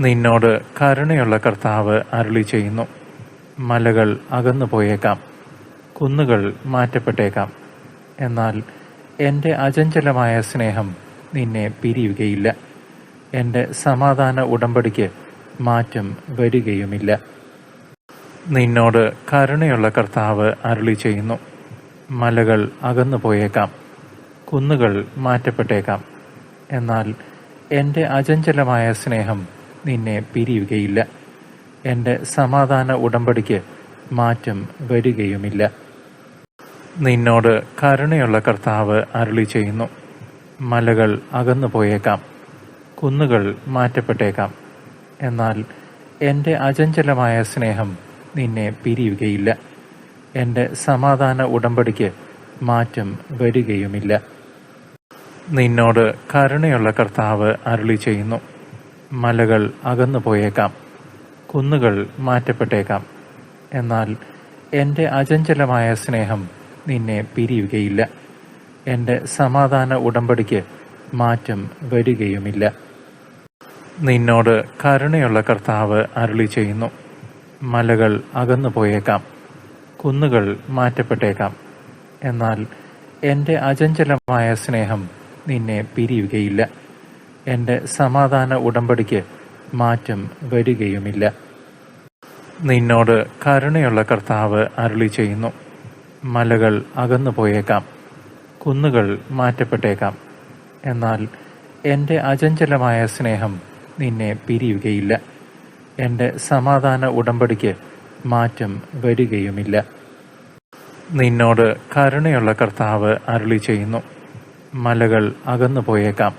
നിന്നോട് കരുണയുള്ള കർത്താവ് അരുളിച്ചെയ്യുന്നു. മലകൾ അകന്നു പോയേക്കാം, കുന്നുകൾ മാറ്റപ്പെട്ടേക്കാം, എന്നാൽ എൻ്റെ അചഞ്ചലമായ സ്നേഹം നിന്നെ പിരിയുകയില്ല. എൻ്റെ സമാധാന ഉടമ്പടിക്ക് മാറ്റം വരികയുമില്ല. നിന്നോട് കരുണയുള്ള കർത്താവ് അരുളിച്ചെയ്യുന്നു. മലകൾ അകന്നു പോയേക്കാം, കുന്നുകൾ മാറ്റപ്പെട്ടേക്കാം, എന്നാൽ എൻ്റെ അചഞ്ചലമായ സ്നേഹം നിന്നെ പിരിയുകയില്ല. എൻ്റെ സമാധാന ഉടമ്പടിക്ക് മാറ്റം വരികയുമില്ല. നിന്നോട് കരുണയുള്ള കർത്താവ് അരുളിച്ചെയ്യുന്നു. മലകൾ അകന്നു പോയേക്കാം, കുന്നുകൾ മാറ്റപ്പെട്ടേക്കാം, എന്നാൽ എൻ്റെ അചഞ്ചലമായ സ്നേഹം നിന്നെ പിരിയുകയില്ല. എൻ്റെ സമാധാന ഉടമ്പടിക്ക് മാറ്റം വരികയുമില്ല. നിന്നോട് കരുണയുള്ള കർത്താവ് അരുളിച്ചെയ്യുന്നു. മലകൾ അകന്നു പോയേക്കാം, കുന്നുകൾ മാറ്റപ്പെട്ടേക്കാം, എന്നാൽ എൻ്റെ അചഞ്ചലമായ സ്നേഹം നിന്നെ പിരിയുകയില്ല. എൻ്റെ സമാധാന ഉടമ്പടിക്ക് മാറ്റം വരികയുമില്ല. നിന്നോട് കരുണയുള്ള കർത്താവ് അരുളിച്ചെയ്യുന്നു. മലകൾ അകന്നു പോയേക്കാം, കുന്നുകൾ മാറ്റപ്പെട്ടേക്കാം, എന്നാൽ എൻ്റെ അചഞ്ചലമായ സ്നേഹം നിന്നെ പിരിയുകയില്ല. എൻ്റെ സമാധാന ഉടമ്പടിക്ക് മാറ്റം വരികയുമില്ല. നിന്നോട് കരുണയുള്ള കർത്താവ് അരുളിച്ചെയ്യുന്നു. മലകൾ അകന്നു പോയേക്കാം, കുന്നുകൾ മാറ്റപ്പെട്ടേക്കാം, എന്നാൽ എൻ്റെ അചഞ്ചലമായ സ്നേഹം നിന്നെ പിരിയുകയില്ല. എൻ്റെ സമാധാന ഉടമ്പടിക്ക് മാറ്റം വരികയുമില്ല. നിന്നോട് കരുണയുള്ള കർത്താവ് അരുളിച്ചെയ്യുന്നു. മലകൾ അകന്നു പോയേക്കാം,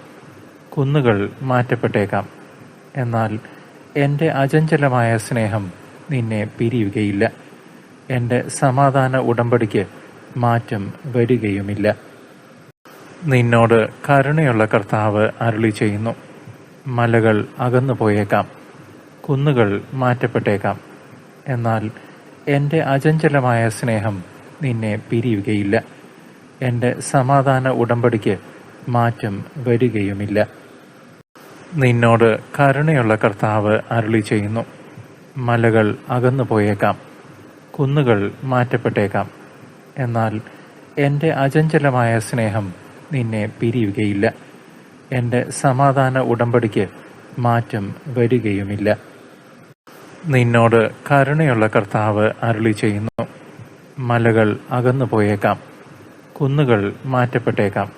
കുന്നുകൾ മാറ്റപ്പെട്ടേക്കാം, എന്നാൽ എൻ്റെ അചഞ്ചലമായ സ്നേഹം നിന്നെ പിരിയുകയില്ല. എൻ്റെ സമാധാന ഉടമ്പടിക്ക് മാറ്റം വരികയുമില്ല. നിന്നോട് കരുണയുള്ള കർത്താവ് അരുളിച്ചെയ്യുന്നു. മലകൾ അകന്നു പോയേക്കാം, കുന്നുകൾ മാറ്റപ്പെട്ടേക്കാം, എന്നാൽ എൻ്റെ അചഞ്ചലമായ സ്നേഹം നിന്നെ പിരിയുകയില്ല. എൻ്റെ സമാധാന ഉടമ്പടിക്ക് മാറ്റം വരികയുമില്ല. നിന്നോട് കരുണയുള്ള കർത്താവ് അരുളിച്ചെയ്യുന്നു. മലകൾ അകന്നു പോയേക്കാം, കുന്നുകൾ മാറ്റപ്പെട്ടേക്കാം, എന്നാൽ എൻ്റെ അചഞ്ചലമായ സ്നേഹം നിന്നെ പിരിയുകയില്ല. എൻ്റെ സമാധാന ഉടമ്പടിക്ക് മാറ്റം വരികയുമില്ല. നിന്നോട് കരുണയുള്ള കർത്താവ് അരുളിച്ചെയ്യുന്നു. മലകൾ അകന്നു പോയേക്കാം, കുന്നുകൾ മാറ്റപ്പെട്ടേക്കാം,